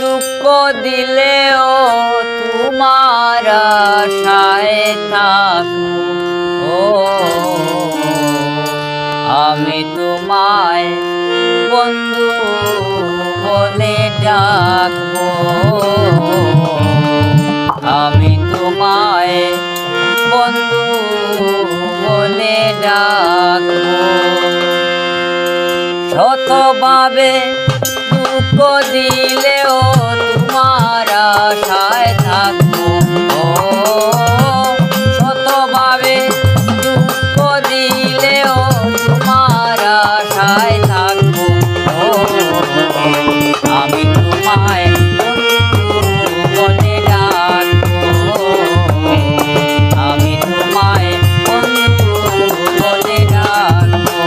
দুঃখ দিলেও তোমার আশায় থাকবো। ও আমি তোমায় বন্ধু বলে ডাকবো। আমি তোমায় বন্ধু বলে ডাকবো। শতভাবে দুঃখ দিলেও তোমার আশায় থাকবো। শতভাবে দুঃখ দিলেও তোমার আশায় থাকবো। আমি তোমায় বলে ডাকবো। আমি তোমায় বন্ধু বলে ডাকবো।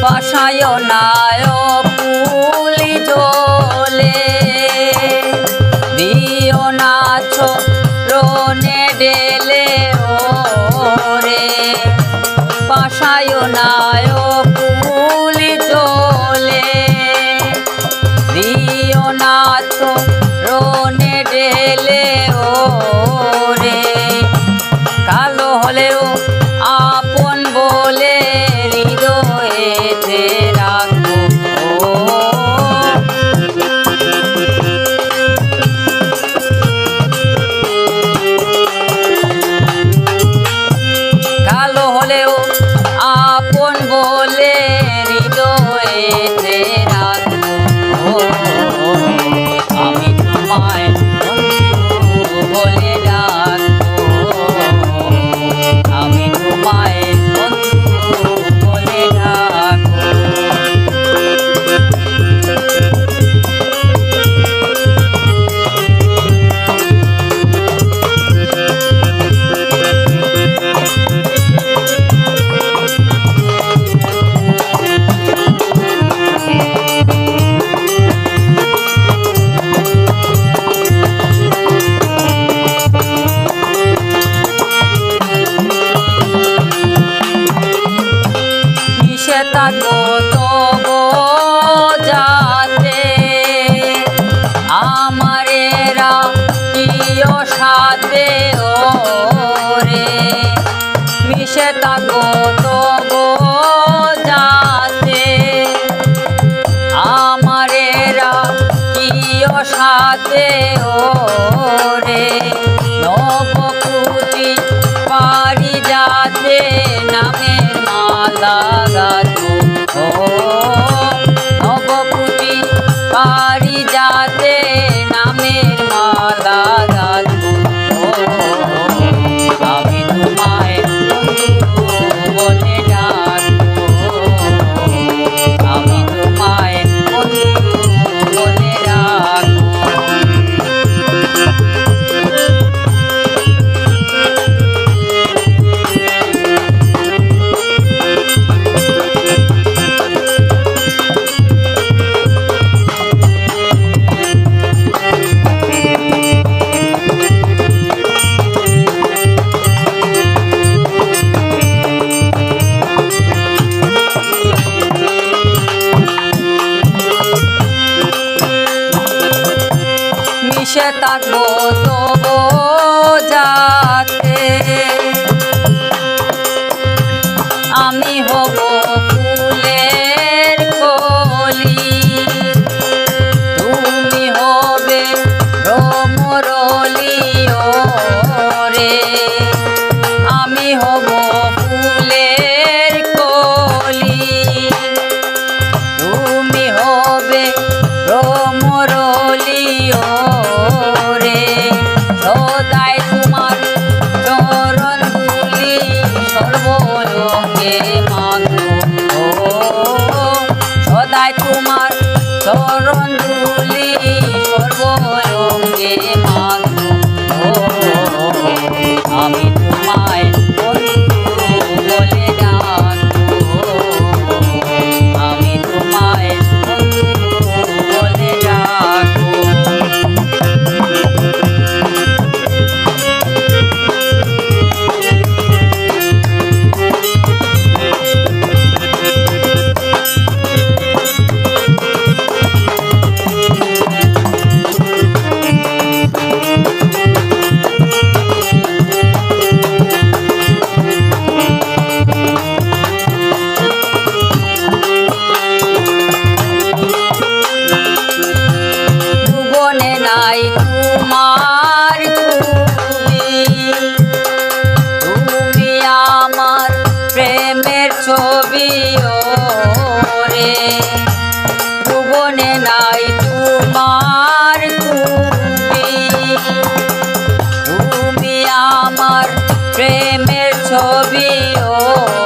বাসায় নায় পুলি জলে দিও না রনে ডেলে ওরে। বাসায় নায় পুলি জলে দিও না রনে ডেলে ওরে। কালো হলেও আপন বলে হৃদয়েতে রাখবো। কালো হলেও আপন বলে হৃদয়েতে রাখবো। আমি তোমায় বন্ধু বলে ডাকবো। আমি তোমায় বন্ধু বলে ডাকবো। থাকবো তবু যাতে আমারেরা প্রিয় সাথে ওরে। মিশে থাকবো তবু যাতে আমারেরা প্রিয় সাথে ওরে। নবকুটি পারি যাতে নামের মালা গাঁথবো। নবকুটি পারি যাতে নামের মালা গাঁথবো। আমি তোমায় বন্ধু বলে ডাকবো। আমি তোমায় বন্ধু বলে ডাকবো। মিশে থাকবো তবু যাতে আমি হব ফুলের কলি। তুমি হবে রমরলি ওরে। আমি হব ফুলের কলি। তুমি হবে রমরলি ওরে। সদাই তোমার চরণ ধুলি সর্বলোকে মাগবো। সদাই তোমার চরণ ধুলি সর্বলোকে মাগবো। আমি তোমায় বন্ধু বলে ডাকবো। ও